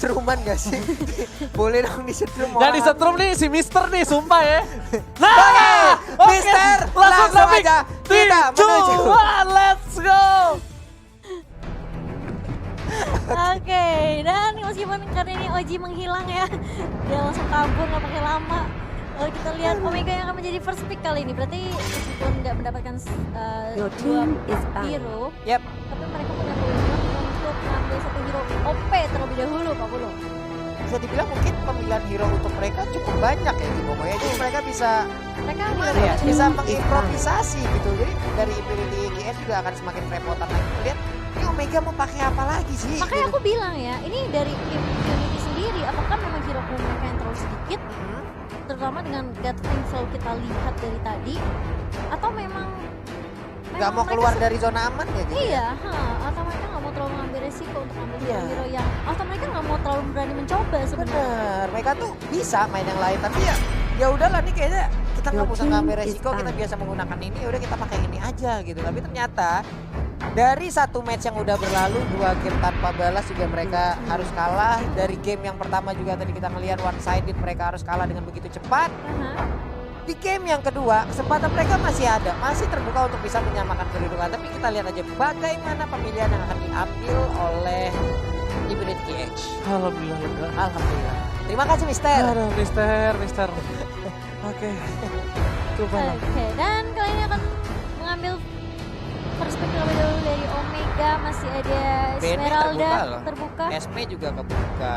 setruman gak sih? Boleh dong disetrum. Gak disetrum nih si Mister nih, sumpah ya. Oke, Mister, langsung aja kita menuju. 3, 2, 1, let's go. Oke, dan meskipun karena ini Oji menghilang ya, dia langsung kabur nggak pakai lama. Lalu kita lihat Omega yang akan menjadi first pick kali ini. Berarti meskipun nggak mendapatkan Your dua team is back. hero, Yap. tapi mereka punya peluang untuk mengambil satu hero OP terlebih dahulu, Pak Pulu. Bisa dibilang mungkin pemilihan hero untuk mereka cukup banyak ya di Momo ya. Jadi mereka bisa Mereka gimana ya? Bisa mengimprovisasi gitu. Jadi dari Infinity GS juga akan semakin repotan lagi. Lihat ini Omega mau pakai apa lagi sih? Makanya Gitu. aku bilang ya, ini dari Infinity sendiri, apakah memang hero mereka yang terlalu sedikit, terutama dengan Gatling selalu kita lihat dari tadi, atau memang Nggak mau mereka keluar dari zona aman ya gitu. Iya, atau mereka nggak mau terlalu mengambil resiko untuk ambil Iya. hero yang, atau mereka nggak mau terlalu berani mencoba sebenarnya. Bener, mereka tuh bisa main yang lain tapi ya udahlah nih kayaknya kita nggak usah ngambil resiko, kita biasa menggunakan ini, udah kita pakai ini aja gitu. Tapi ternyata dari satu match yang udah berlalu, 2 game tanpa balas juga mereka harus kalah. Dari game yang pertama juga tadi kita ngelihat one sided, mereka harus kalah dengan begitu cepat. Di game yang kedua, kesempatan mereka masih ada, masih terbuka untuk bisa menyamakan kedudukan. Tapi kita lihat aja bagaimana pemilihan yang akan diambil oleh Infinity GH. Alhamdulillah lega. Alhamdulillah. Terima kasih Mister. Aduh, Mister. Oke. Coba lah. Oke, dan kali ini akan mengambil perspektif lebih dahulu dari Omega, masih ada Bene Esmeralda terbuka loh. terbuka. SP juga kebuka.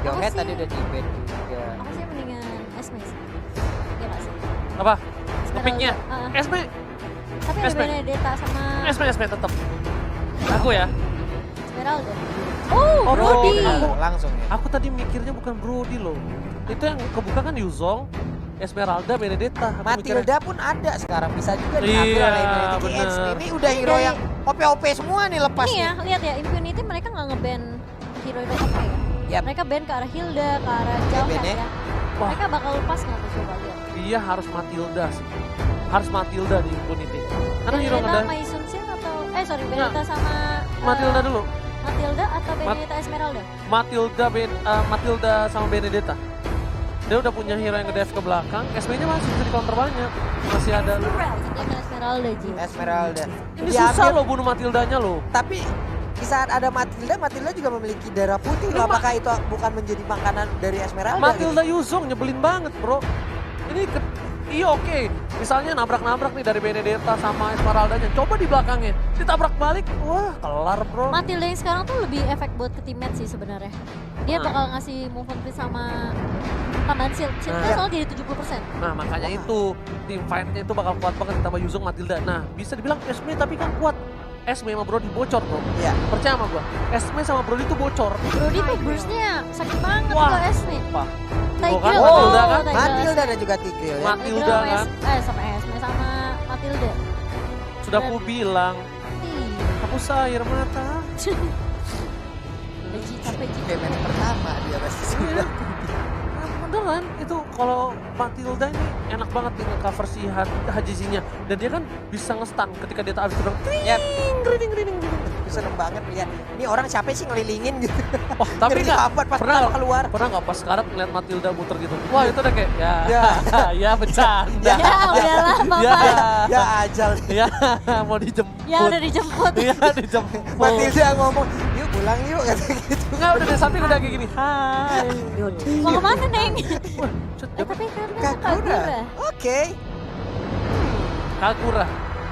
Yohet sih- tadi udah di ban juga. Aku sih mendingan Esme sih. Iya nggak sih? Apa? Esmeralda. Ngepicknya? SB. Tapi ada Esme. Benedetta sama SB tetap. Aku ya. Esmeralda. Oh, Oh, Brody. Langsung ya. Aku tadi mikirnya bukan Brody loh. Itu yang kebuka kan Yuzong, Esmeralda, Benedetta. Aku mikirnya- Matilda pun ada sekarang, bisa juga Iya, diambil oleh Infinity GH. bener. Ini udah hero Dari- yang OP-OP semua nih lepas Nih nih. ya, lihat ya, Infinity mereka nggak nge-ban hero-hero OP ya. Yap. Mereka ban ke arah Hilda, ke arah Jauhead ban ya. ya. Wah. Mereka bakal lepas nggak tuh, coba lihat. Dia harus Matilda sih. Harus Matilda di Infinity. Karena hero Benedetta ada sama Isun Sin atau Benedetta sama Matilda dulu. Matilda atau Benedetta Esmeralda? Matilda sama Benedetta. Dia udah punya hero yang nge-dive ke belakang. SB-nya masih bisa di counter banyak. Masih ada. Dia kan Esmeralda, Ji. Esmeralda. Ini Diambil, susah loh bunuh Matildanya loh. Tapi di saat ada Matilda, Matilda juga memiliki darah putih. loh. Apakah itu bukan menjadi makanan dari Esmeralda? Matilda Yuzong nyebelin banget bro. Ini iya oke. Misalnya nabrak-nabrak nih dari Benedetta sama Esmeraldanya. Coba di belakangnya. Ditabrak balik. Wah kelar bro. Matilda yang sekarang tuh lebih efek buat ke teammate sih sebenarnya. Dia bakal ngasih move on free sama tambahan shield. Shieldnya soalnya jadi 70%. Nah makanya itu. Tim fight-nya itu bakal kuat banget ditambah Yuzong Matilda. Nah bisa dibilang Esme tapi kan kuat. Esme sama Brody bocor bro. Iya. Percaya sama gua. Esme sama Brody tuh bocor. Brody tuh burst-nya sakit banget Wah. kalau Esme. Apa? Tigril. kan Matilda kan? Tigril. Matilda dan juga Tigril ya. Matilda kan. Sama Esme sama Matilda. Sudah aku bilang. Ih, Hapus air mata. capek Ji. Kayak match pertama dia pasti sudah. Beneran itu kalau Matilda ini enak banget nih nge-cover si Hajizinya. Dan dia kan bisa nge-stun ketika dia habis terbang. Yap. Gering. Aku seneng banget lihat. Ini orang capek sih ngelilingin gitu. Wah tapi Ngeri nggak kapan pas pernah pertama keluar. Pernah nggak pas sekarang ngeliat Matilda muter gitu? Wah itu udah kayak ya ya bercanda. Ya udahlah Ya, Papa. Ya ajal. ya mau dijemput. Ya udah dijemput. Ya dijemput. Matilda ngomong, yuk pulang yuk kata gitu. Enggak udah dari samping udah kayak gini. Hai. Your team Mau kemana Neng? Wah, cut, Tapi karena Kagura. Kagura. Oke. Kagura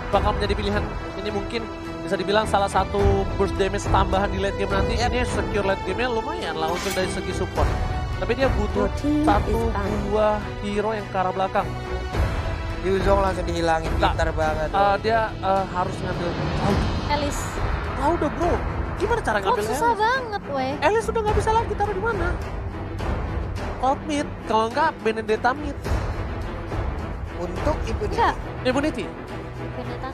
bakal menjadi pilihan ini mungkin bisa dibilang salah satu burst damage tambahan di late game nanti. Ini secure late game-nya lumayan lah untuk dari segi support. Tapi dia butuh Your team satu is back. dua hero yang ke arah belakang. Yuzong langsung dihilangin, Nggak. pintar banget. Dia harus ngambil Elis. tahu udah bro. Gimana cara Kok ngambil susah banget weh. Elis udah nggak bisa lagi taruh di mana? Cloud mid, kalau enggak Benedetta mid. Untuk Infinity. Enggak. Immunity. Benedetta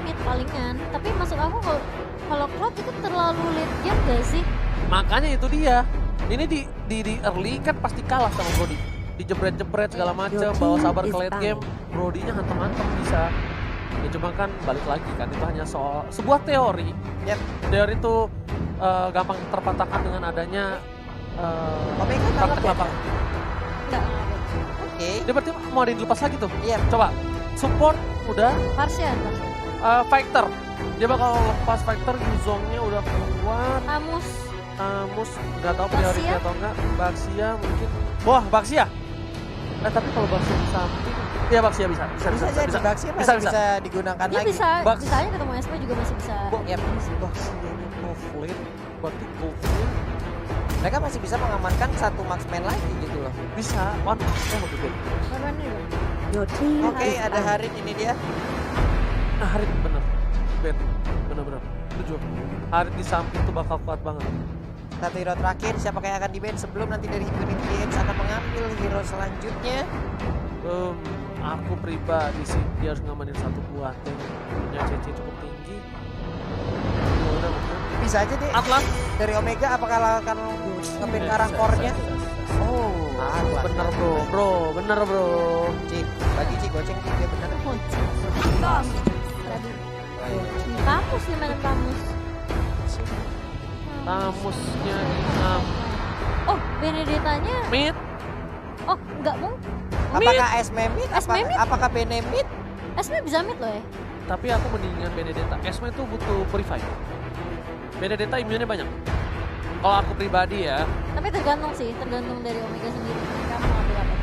mid palingan. Tapi maksud aku kalau Cloud itu terlalu late game gak sih? Makanya itu dia. Ini di early kan pasti kalah sama Brody. Dijebret-jebret segala macam, bawa sabar ke late game, Brody-nya hantem-hantem bisa. Ya cuma kan balik lagi kan itu hanya soal sebuah teori. Yap. Teori itu gampang terpatahkan dengan adanya Omega nggak praktek nge-ban. lapangan. Enggak. Oke. Dia berarti mau ada yang dilepas lagi tuh. Iya. Coba, support udah, Parsian. fighter. Dia bakal lepas fighter, Yuzongnya udah kuat. Amus. Nggak tahu priority Baxia? atau enggak. Baxia mungkin. Wah, Baxia. Tapi kalau Baxia di samping, ya Baxia bisa. Bisa jadi Baxia masih bisa. bisa digunakan Dia lagi. bisa, Bucks. bisa aja ketemu SP juga masih bisa. Yap. Baxia ini Goldflame, berarti Goldflame Mereka masih bisa mengamankan satu marksman lagi gitu loh. bisa. One, waktu itu. Mana nih? Your team Oke, is ada out. Harit ini dia. Nah, Harit bener. Ben, bener-bener. Setuju. Harit di samping tuh bakal kuat banget. Satu hero terakhir, siapa yang akan di-ban sebelum nanti dari Infinity Games akan mengambil hero selanjutnya. Aku pribadi sih, dia harus ngamanin satu buah tank. Punya CC cukup tinggi. Ya udah, mungkin. Bisa aja deh. Atlas. Dari Omega apakah akan nge-ban ke arah Bisa, core-nya? bisa. Oh, Atlas. Bener bro, bener bro. Cik, bagi Cik goceng Cik dia bener. Kamus nih mana kamus? Tamusnya di Oh, Benedetanya. mid. Oh, enggak mungkin. Apakah Esme mid? Esme mid? Apakah Bene mid? SP bisa mid loh ya. Tapi aku mendingan Benedetta. Esme itu butuh purify. Benedetta imunnya banyak. Kalau aku pribadi ya, Tapi tergantung sih, tergantung dari Omega sendiri. Mereka mau ambil apa.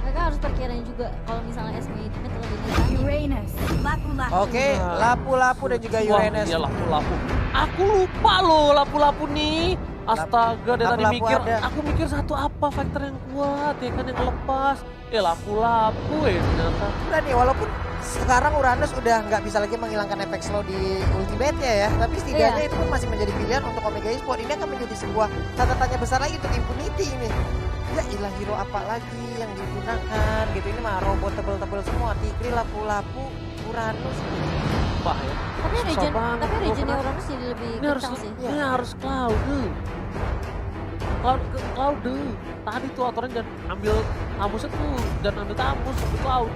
Mereka harus perkirain juga kalau misalnya SP mid lebih nih. Uranus. Lapu-lapu. Oke, lapu-lapu dan juga wah Uranus. iya lapu-lapu. Aku lupa loh lapu-lapu nih. Astaga, dari tadi lapu-lapu mikir, ada. aku mikir satu apa fighter yang kuat ya kan yang lepas. Lapu-lapu ternyata. Udah nih, walaupun sekarang Uranus udah nggak bisa lagi menghilangkan efek slow di ultimate-nya ya, tapi setidaknya Iya. itu pun masih menjadi pilihan untuk Omega Esports. Ini akan menjadi sebuah tanda tanya besar lagi untuk Infinity ini. Ya ilah, hero apa lagi yang digunakan gitu. Ini mah robot tebel-tebel semua. Tigri, lapu-lapu, Uranus. Wah ya. Tapi Susah region, banget, tapi gua region pernah- Uranus jadi lebih Ini harus, kencang sih. ini harus Cloud. Cloud. Tadi tuh aturan jangan ambil tamusnya tuh, jangan ambil tamus, ambil Cloud.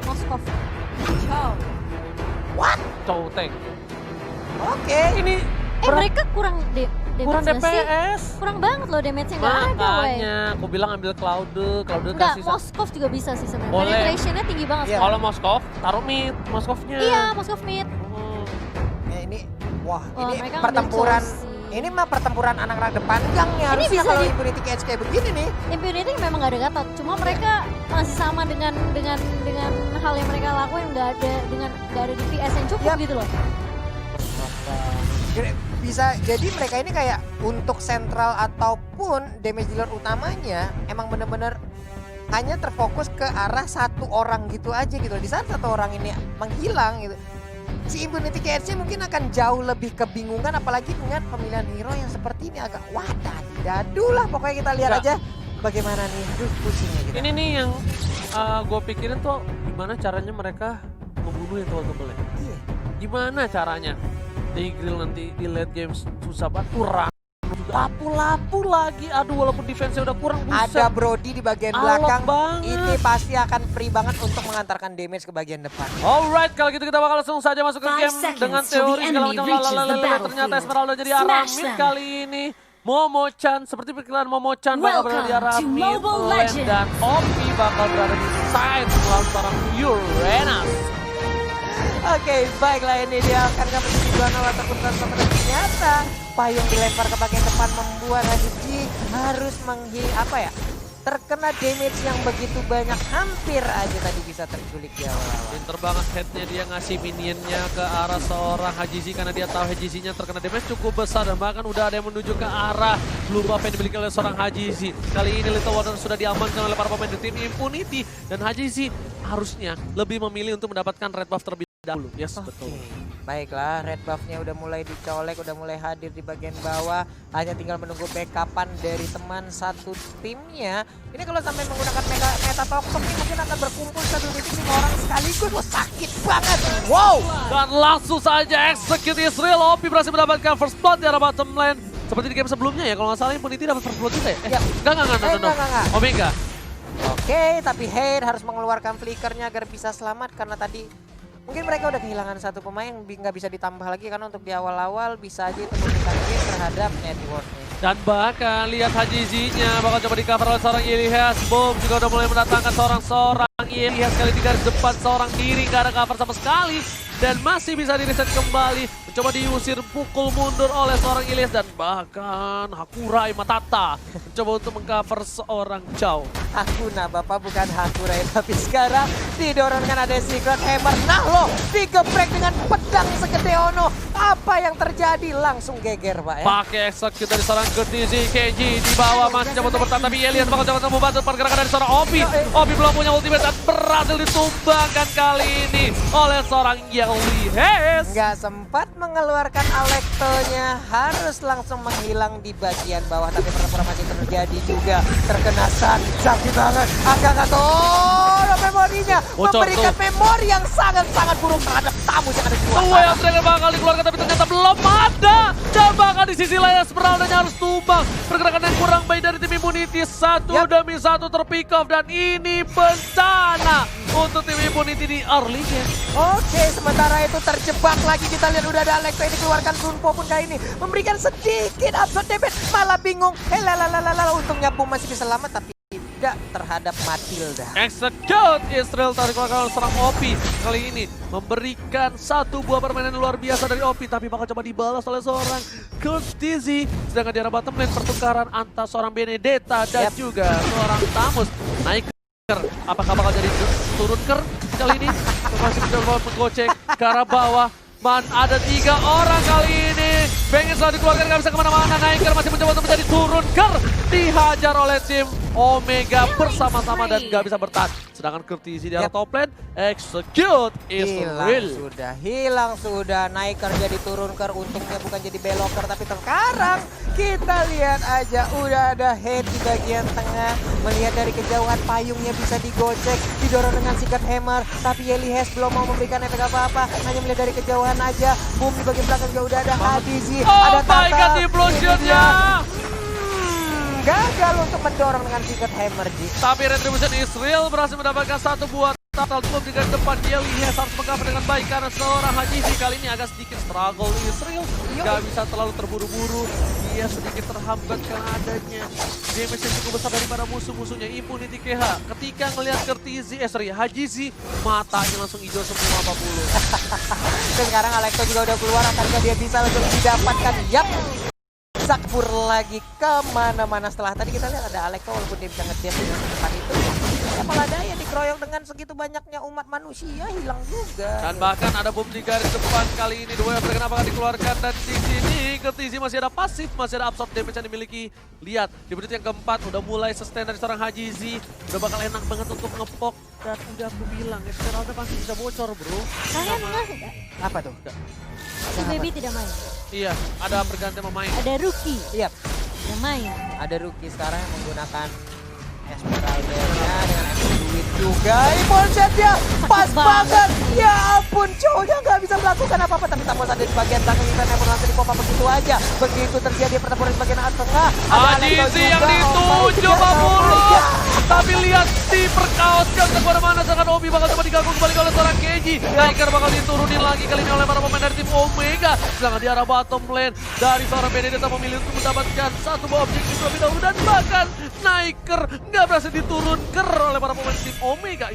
Moskov. Cow tank. Oke. Ini Mereka kurang kurang damage nggak sih? DPS. Kurang banget loh damage-nya nggak ada, woy. Makanya aku bilang ambil Cloud Enggak, kasih Moskov juga bisa sih sebenarnya. Boleh. Penetration-nya tinggi banget Iya. kalau Moskov taruh mid, Moskovnya. Iya, Moskov mid. Ya ini, wah Oh, ini mereka ngambil pertempuran. Chelsea. Ini mah pertempuran anak rada panjang nih. Harusnya bisa kalau di- Infinity Cage kayak begini nih. Impunity memang gak ada gatot, cuma mereka masih sama dengan hal yang mereka lakuin nggak ada DPS yang cukup Yap. gitu loh. Bisa jadi mereka ini kayak untuk sentral ataupun damage dealer utamanya emang bener-bener hanya terfokus ke arah satu orang gitu aja gitu. Di saat satu orang ini menghilang gitu, si Impunity KRC mungkin akan jauh lebih kebingungan, apalagi dengan pemilihan hero yang seperti ini agak wadadadu lah. Pokoknya kita lihat Enggak. aja bagaimana nih. Aduh, pusingnya gitu. Ini nih yang gue pikirin tuh gimana caranya mereka membunuh yang tebel-tebelnya. Iya. Gimana caranya? Di grill nanti di late game susah banget, kurang. Lapu-lapu lagi, aduh walaupun defense-nya udah kurang, Ada buset. Brody di bagian Alok belakang. banget. Ini pasti akan free banget untuk mengantarkan damage ke bagian depan. Alright, kalau gitu kita bakal langsung saja masuk ke 5 game seconds dengan till the teori segala enemy macam. reaches the Lalalala, ternyata battlefield. Esmeralda jadi arah Smash mid them. kali ini. Momo-chan, seperti perkiraan Momo-chan bakal berada di arah Welcome to mid Mobile lane Legends. dan Opi bakal berada di side melawan seorang Uranus. Oke, baiklah, ini dia akan menjadi 2-0 ataupun transfer ternyata payung dilempar ke bagian depan membuat Hajiji harus terkena damage yang begitu banyak, hampir aja tadi bisa terculik di awal-awal. Pinter banget headnya dia ngasih minionnya ke arah seorang Hajizi karena dia tahu Hajizinya terkena damage cukup besar dan bahkan udah ada yang menuju ke arah blue buff yang dimiliki oleh seorang Hajizi. Kali ini Little Wonder sudah diamankan oleh para pemain di tim Impunity dan Hajizi harusnya lebih memilih untuk mendapatkan red buff terlebih dahulu. Yes, betul. Baiklah, red buff-nya udah mulai dicolek, udah mulai hadir di bagian bawah. Hanya tinggal menunggu backupan dari teman satu timnya. Ini kalau sampai menggunakan meta toxic ini mungkin akan berkumpul satu titik 5 orang sekaligus. Wah, sakit banget. Wow. Dan langsung saja execute Israel. Opi berhasil mendapatkan first blood di arah bottom lane. Seperti di game sebelumnya ya, kalau nggak salah Impunity dapat first blood juga ya? Ya. Enggak. Omega. Oke, tapi Hair harus mengeluarkan flickernya agar bisa selamat karena tadi mungkin mereka udah kehilangan satu pemain yang nggak bisa ditambah lagi karena untuk di awal-awal bisa aja itu memberikan hit terhadap networknya. Dan bahkan lihat Hajizinya bakal coba di cover oleh seorang Yelias. Boom juga udah mulai mendatangkan seorang Yelias kali di garis depan seorang diri, gak ada cover sama sekali. Dan masih bisa di reset kembali, mencoba diusir pukul mundur oleh seorang Yelias. Dan bahkan Hakurai Matata mencoba untuk mengcover seorang Chow. Hakuna, Bapak bukan Hakurai, tapi sekarang didorongkan ada Secret Hammer. Nah loh, digeprek dengan pedang segede Ono. Apa yang terjadi? Langsung geger, Pak ya. Pakai execute dari seorang Kurtizi, Kenji di bawah masih coba untuk bertahan, tapi Yelias bakal coba untuk membantu pergerakan dari seorang Obi. Obi belum punya ultimate dan berhasil ditumbangkan kali ini oleh seorang Yelias. Nggak sempat mengeluarkan Alektonya, harus langsung menghilang di bagian bawah. Tapi pura-pura masih terjadi juga. Terkena sakit banget. Agak-agak memorinya. Bocor Memberikan tuh. memori yang sangat-sangat buruk terhadap tamu yang ada di luar Dua yang sana. terakhir bakal dikeluarkan tapi ternyata belum ada. Dan bahkan di sisi lain Esmeralda harus tumbang. Pergerakan yang kurang baik dari tim Immunity. Satu demi satu terpick off. Dan ini bencana untuk tim Immunity di early game. Oke, sementara itu terjebak lagi. Kita lihat udah ada Alekto ini keluarkan Sunpo pun kali ini. Memberikan sedikit absorb damage. Malah bingung. Untungnya Boom masih bisa selamat tapi tidak terhadap Matilda. Execute Israel tarik keluarkan oleh seorang Opi. Kali ini memberikan satu buah permainan luar biasa dari Opi. Tapi bakal coba dibalas oleh seorang Kurtizi. Sedangkan di arah bottom lane pertukaran antara seorang Benedetta dan juga seorang Tamus. Naik apakah bakal jadi turun kali ini? Masih mencoba menggocek ke arah bawah. Ada 3 orang kali ini. Pengen selalu dikeluarkan, gak bisa kemana-mana. Naiker masih mencoba untuk menjadi turun dihajar oleh tim Omega bersama-sama dan gak bisa bertahan. Sedangkan Kurtizi di arah top lane, execute Israel. Hilang sudah. Naiker jadi turun untungnya bukan jadi beloker. Tapi sekarang kita lihat aja udah ada head di bagian tengah. Melihat dari kejauhan payungnya bisa digocek. Didorong dengan Secret Hammer. Tapi Yelias belum mau memberikan efek apa-apa. Hanya melihat dari kejauhan aja. Boom di bagian belakang juga udah ada Hadizi. Oh Ada my god, Tata. implosionnya. Gagal untuk mendorong dengan Secret Hammer, Ji. Tapi Retribution Israel berhasil mendapatkan satu buah total boom di garis depan. Yelias harus mengcover dengan baik karena seorang Hajizi kali ini agak sedikit struggle. Israel gak bisa terlalu terburu-buru. Dia sedikit terhambat karena adanya damage yang cukup besar daripada musuh-musuhnya Immunity KH. Ketika ngelihat Hajizi, matanya langsung hijau semua 40. Dan sekarang Alekto juga udah keluar, akankah dia bisa untuk didapatkan? Yap, Zakpur lagi kemana-mana. Setelah tadi kita lihat ada Alekto walaupun dia bisa nge-dash dengan cepat itu. Ya malah daya dikeroyok dengan segitu banyaknya umat manusia hilang juga. Dan bahkan ada boom di garis depan kali ini. Dua yang kenapa akan dikeluarkan dan di sini Kurtizi masih ada pasif, masih ada absorb damage yang dimiliki. Lihat di menit yang keempat udah mulai sustain dari seorang Hajizi. Udah bakal enak banget untuk ngepok. Dan udah aku bilang Esmeralda pasti bisa bocor bro. Kalian enggak? Apa tuh? Si Baby tidak main. Iya, ada pergantian pemain. Ada Rookie Iya, yang main. ada Rookie sekarang yang menggunakan Esmeralda-nya dengan duit juga. Impulsionnya pas banget. Ya ampun, cowoknya nggak bisa melakukan apa-apa. Tapi Tamus ada di bagian belakang kita yang langsung di pop begitu aja. Begitu terjadi pertempuran di bagian tengah. Ada Alekto Hajizi yang juga. dituju Oh my Pak Bulu. God. Tapi lihat di perkaoskan kemana-mana. Sedangkan Obi bakal coba digabung kembali oleh seorang Kenji. Naiker bakal diturunin lagi kali ini oleh para pemain dari tim Omega. Sedangkan di arah bottom lane dari seorang Benedetta memilih untuk mendapatkan satu buah objektif terlebih dahulu. Dan bahkan Naiker nggak berhasil diturunkan oleh para pemain tim Omega.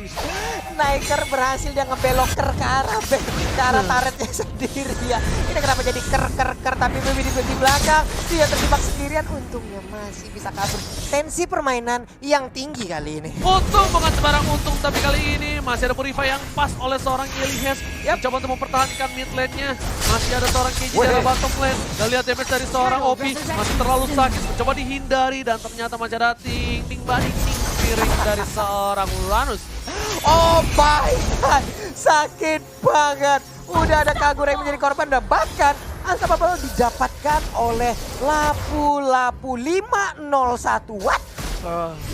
Naiker berhasil dia ngebeloker ke arah turretnya sendiri ya. Ini kenapa jadi ker tapi Baby di belakang. Dia terjebak sendirian, untungnya masih bisa kabur. Tensi permainan yang tinggi kali ini. Untung bukan sembarang untung, tapi kali ini masih ada Purify yang pas oleh seorang Yelias. Coba untuk mempertahankan mid lane-nya. Masih ada seorang Kenji dari bottom lane. Dan lihat damage dari seorang Obi masih terlalu sakit. Mencoba dihindari dan ternyata masih ada ting banding piring dari seorang Uranus. Oh my god, sakit banget. Udah ada Kagura yang menjadi korban dan bahkan Unstoppable didapatkan oleh Lapu-Lapu 501. What?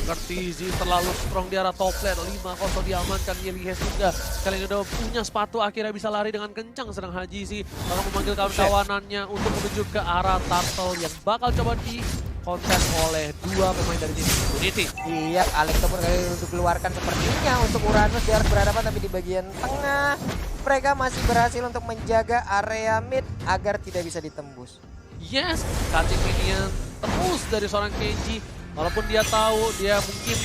Kurtizi terlalu strong di arah top lane. 5-0 diamankan. Yelias juga kali ini udah punya sepatu, akhirnya bisa lari dengan kencang. Sedang Hajizi bakal memanggil kawan-kawanannya untuk menuju ke arah turtle yang bakal coba di kontes oleh dua pemain dari tim Immunity. Iya, Alekto pun kali untuk keluarkan sepertinya untuk Uranus. Dia harus berhadapan tapi di bagian tengah. Mereka masih berhasil untuk menjaga area mid agar tidak bisa ditembus. Yes, cutting minion terus dari seorang Kenji. Walaupun dia tahu dia mungkin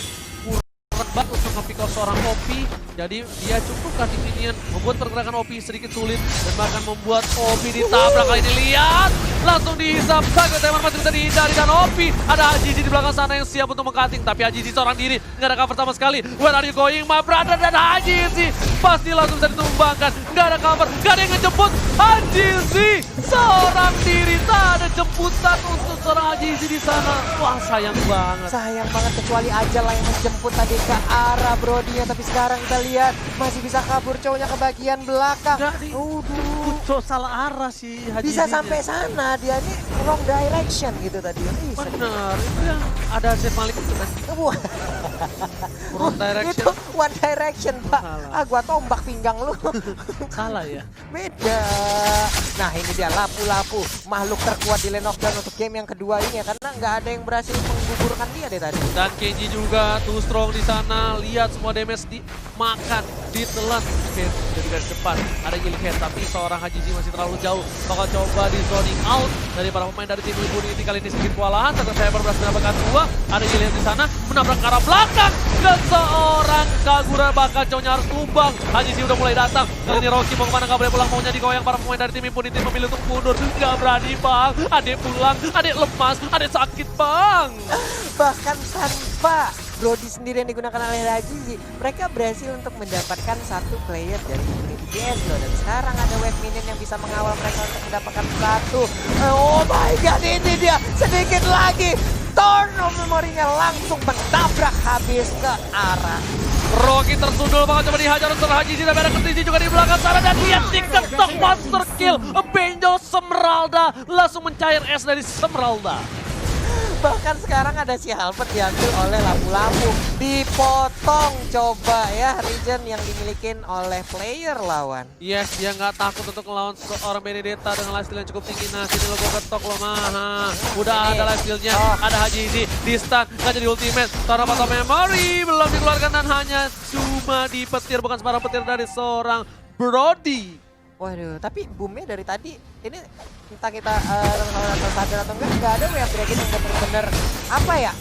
kurang untuk nge-pick off seorang Opi. Jadi dia cukup kasih minion, membuat pergerakan Opi sedikit sulit. Dan bahkan membuat Opi ditabrak kali ini. Lihat! Langsung dihisap. Saga Teman masih bisa dihindari dan Opi. Ada Hajizi di belakang sana yang siap untuk meng-cutting. Tapi Hajizi seorang diri. Nggak ada cover sama sekali. Where are you going my brother? Dan Hajizi pasti langsung bisa ditumbangkan. Nggak ada cover. Nggak ada yang ngejemput. Hajizi seorang diri. Tak ada jemputan untuk seorang Hajizi di sana. Wah sayang banget. Sayang banget kecuali Ajal lah yang menjemput tadi ke arah Brody-nya. Tapi sekarang kita lihat masih bisa kabur cowoknya ke bagian belakang. Nggak di... Cok salah arah sih Hajizi. Bisa sampai sana, dia ini wrong direction gitu tadi. Ih, benar, itu yang ada Chef Malik itu kan. Wah. Wrong direction. Itu one direction, Pak. Salah. Gua tombak pinggang lu. Salah ya. Beda. Nah ini dia lapu-lapu, makhluk terkuat di lane of Dawn untuk game yang kedua ini ya. Karena nggak ada yang berhasil menggugurkan dia deh tadi. Dan Kenji juga too strong di sana. Lihat semua damage dimakan, ditelan. Oke, dari garis depan ada Gilhead, tapi seorang Hajizi masih terlalu jauh. Bakal coba di zoning out dari para pemain dari tim Impunity kali ini sedikit kewalahan. Tapi saya berhasil mendapatkan 2. Ada Gilhead di sana menabrak ke arah belakang. Dan seorang Kagura bakal cowoknya harus tumbang. Hajizi udah mulai datang. Kali ini Rocky mau kemana, nggak boleh pulang, maunya digoyang. Para pemain dari tim Impunity memilih untuk mundur. Nggak berani bang. Adek pulang, adek lemas, adek sakit bang. Bahkan tanpa Brody sendiri yang digunakan oleh Hajizi, mereka berhasil untuk mendapatkan satu player dari Impunity GS loh. Dan sekarang ada wave minion yang bisa mengawal mereka untuk mendapatkan satu. Oh my god, ini dia sedikit lagi. Turn of memorinya langsung menabrak habis ke arah. Rocky tersundul bakal coba dihajar untuk Hajizi, tapi ada Kenji juga di belakang sana dan lihat diketok monster kill. Benjo Semeralda langsung mencair es dari Semeralda. Bahkan sekarang ada si Halbert diambil oleh lapu-lapu. Dipotong coba ya region yang dimiliki oleh player lawan. Yes, dia nggak takut untuk melawan seorang Benedetta dengan life steal yang cukup tinggi. Nah, sini lo gue ketok lo mah. Udah ada life steal-nya, ada Hajizi di stun, nggak jadi ultimate. Karena Battle Memory belum dikeluarkan dan hanya cuma dipetir, bukan sembarang petir dari seorang Brody. Waduh, tapi boomnya dari tadi ini entah kita sadar atau enggak ada Wave Dragon yang benar-benar apa ya,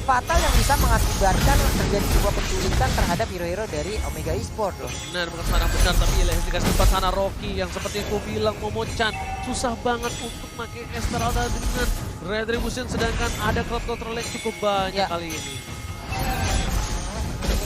fatal yang bisa mengakibatkan terjadi sebuah penculikan terhadap hero-hero dari Omega Esport loh. Benar, bukan sana benar, tapi Ilham dikasih tempat sana Rocky yang seperti yang aku bilang Momochan susah banget untuk pakai Esmeralda dengan Retribution, sedangkan ada crowd control yang cukup banyak kali ini.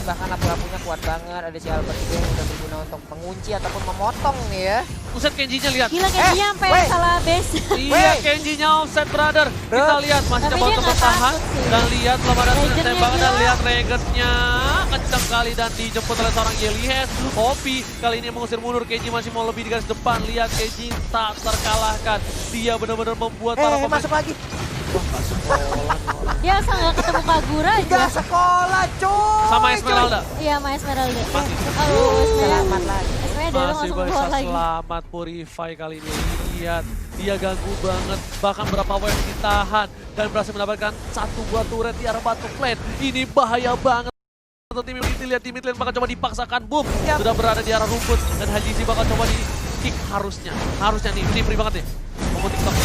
Bahkan lapu-lapunya kuat banget, ada si Albert juga yang udah berguna untuk mengunci ataupun memotong nih ya. Buset, Kenji-nya lihat. Gila Kenji sampai salah base. Iya, Kenji-nya offset brother. Kita lihat masih Tapi coba dia untuk nggak bertahan. takut sih. Dan lihat belum ada Regennya tembakan dan gila. lihat Regennya kencang kali dan dijemput oleh seorang Gilhead. Opi kali ini mengusir mundur, Kenji masih mau lebih di garis depan. Lihat Kenji tak terkalahkan. Dia benar-benar membuat para pemain. Masuk lagi. Dia asal nggak ketemu Kagura aja. Gak sekolah cuy. Sama Esmeralda. Iya, sama Esmeralda. Masih. Oh, Selamat lagi. Esmeralda Masih langsung bisa keluar lagi. selamat Purify kali ini. Lihat, dia ganggu banget. Bahkan berapa wave ditahan dan berhasil mendapatkan 1 buah turret di arah bottom lane. Ini bahaya banget. Atau tim Impunity, lihat tim mid lane bakal coba dipaksakan. Boom, sudah berada di arah rumput dan Hajizi bakal coba di kick harusnya nih. Ini free banget nih. Mau TikTok.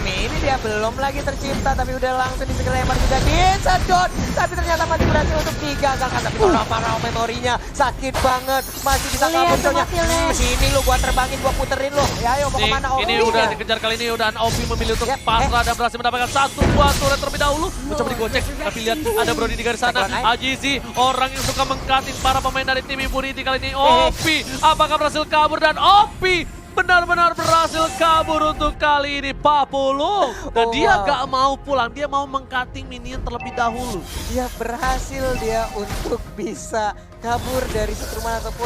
Ini dia belum lagi tercipta tapi udah langsung disegelempar juga disedot. Tapi ternyata masih berhasil untuk digagalkan. Tapi parah memorinya sakit banget. Masih bisa Lihat kabur sama cowoknya. feel-nya. Sini lu gua terbangin, gua puterin lu. Ya ayo mau kemana Opi? Ini udah dikejar kali ini dan Opi memilih untuk pasrah dan berhasil mendapatkan 1 buah turret terlebih dahulu. Mencoba digocek tapi lihat ada Brody di garis sana. Hajizi orang yang suka mengcutting para pemain dari tim Impunity kali ini. Opi apakah berhasil kabur dan Opi benar-benar berhasil kabur untuk kali ini Papulung. Dan dia gak mau pulang, dia mau meng-cutting minion terlebih dahulu. Dia berhasil dia untuk bisa kabur dari setruman ataupun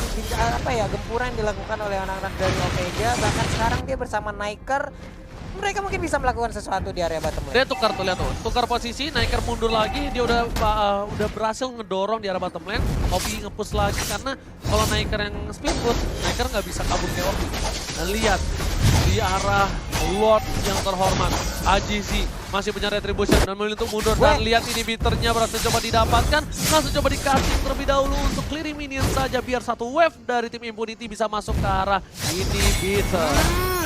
gempuran yang dilakukan oleh anak-anak dari Omega. Bahkan sekarang dia bersama Niker. Mereka mungkin bisa melakukan sesuatu di area bottom lane. Dia tukar tuh, lihat tuh, tukar posisi, Niker mundur lagi, dia udah berhasil ngedorong di arah bottom lane. Opi nge-push lagi karena kalau Niker yang split foot, Niker nggak bisa kabur ke Opi. Dan lihat di arah Lord yang terhormat, Hajizi masih punya retribution dan memilih untuk mundur. Dan lihat ini inhibitornya berhasil coba didapatkan, langsung coba di-cutting terlebih dahulu untuk clearing minion saja biar 1 wave dari tim Impunity bisa masuk ke arah inhibitor.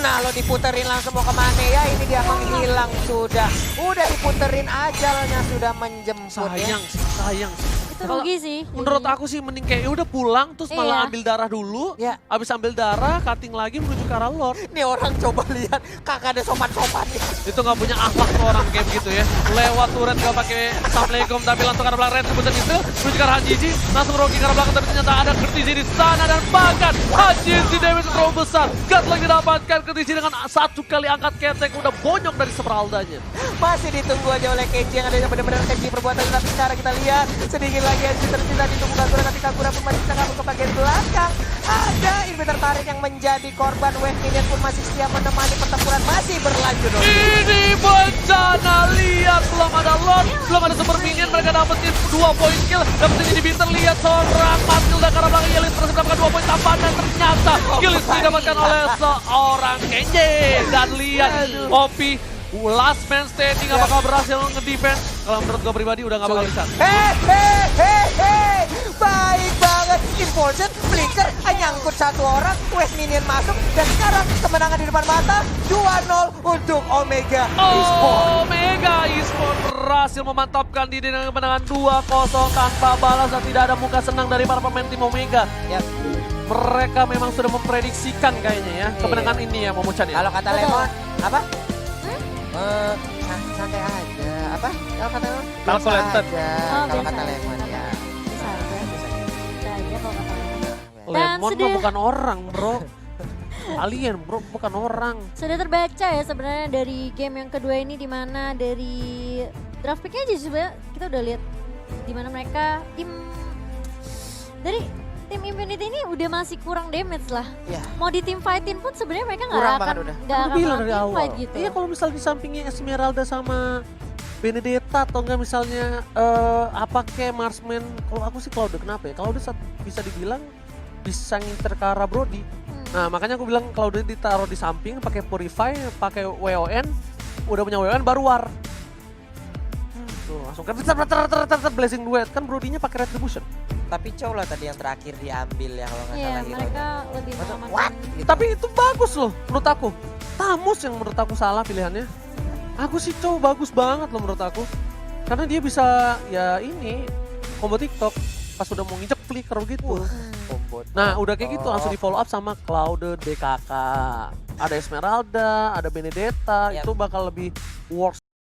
Nah lo diputerin langsung mau kemana ya, ini dia menghilang sudah. Udah diputerin ajalnya sudah menjemput ya. Sayang. Itu rugi sih. Menurut aku sih mending kayak udah pulang terus malah Iya. ambil darah dulu. Ya. Abis ambil darah, cutting lagi menuju ke arah Lord. Ini orang coba lihat kakak ada sopan-sopannya. Itu nggak punya akhlak tuh orang game gitu ya. Lewat turret gak pakai assalamualaikum tapi langsung ke arah belakang red sebutan itu menuju ke arah Hajiji. Langsung Rocky ke arah belakang tapi ternyata ada Kertizi di sana dan bahkan Hajiji damage terlalu besar. Gak lagi dapatkan Kertizi dengan satu kali angkat ketek udah bonyok dari Esmeraldanya. Masih ditunggu aja oleh Kenji yang ada yang benar-benar Kenji perbuatan, tapi sekarang kita lihat sedikit lagi yang tersisa ditunggu Kagura, tapi Kagura pun masih bisa kabur ke bagian belakang. Ada Invader tarik yang menjadi korban, Wave Minion pun masih setia menemani pertempuran masih berlanjut. Ini bencana, lihat belum ada Lord, belum ada Super Minion, mereka dapetin 2 poin kill. Dapetin ini Binter, lihat seorang Matilda karena belakang Yelis berhasil mendapatkan 2 poin tambahan dan ternyata kill itu didapatkan oleh seorang Kenji. Dan lihat Opi last man standing apakah berhasil nge-defense? Kalau menurut gue pribadi udah gak bakal bisa. Hehehe, baik banget. Impulsion, Flicker, nyangkut satu orang, Wave Minion masuk, dan sekarang kemenangan di depan mata, 2-0 untuk Omega Esports. Omega Esports berhasil memantapkan diri dengan kemenangan 2-0 tanpa balas dan tidak ada muka senang dari para pemain tim Omega. Yap. Mereka memang sudah memprediksikan kayaknya ya kemenangan ini ya Momo-chan ya. Kalau kata Betul. Lemon, apa? Santai aja. Apa? Kalau kata Lemon? Calculated. Biasa aja. Oh, Kalau biasa kata aja. Lemon ya. Bisa aja. Bisa aja kalau kata Lemon. Dan Lemon mah sudah- bukan orang bro. Alien bro, bukan orang. Sudah terbaca ya sebenarnya dari game yang kedua ini, di mana dari draft picknya aja sebenarnya kita udah lihat di mana mereka dari tim Infinity ini udah masih kurang damage lah. Ya. Mau di team fightin pun sebenarnya mereka nggak Kurang akan banget udah. nggak Aku akan bilang melawan dari team awal. fight gitu. Iya kalau misalnya di sampingnya Esmeralda sama Benedetta atau enggak misalnya apa kayak Marsman. Kalau aku sih Cloud kenapa ya? Cloud bisa dibilang bisa nginter ke arah Brody. Nah makanya aku bilang kalau dia ditaruh di samping pakai Purify, pakai WON, udah punya WON baru War. Tuh langsung kan Blazing Duet kan Brody-nya pakai Retribution. Tapi Chow lah tadi yang terakhir diambil ya kalau nggak Iya, salah hero. mereka lebih What? mengamankan. Gitu. Tapi itu bagus loh menurut aku. Tamus yang menurut aku salah pilihannya. Aku sih Chow bagus banget loh menurut aku. Karena dia bisa ya ini combo TikTok pas udah mau nginjek flicker gitu. Combo. Nah udah kayak gitu langsung di follow up sama Cloud, DKK. Ada Esmeralda, ada Benedetta, Yap. itu bakal lebih works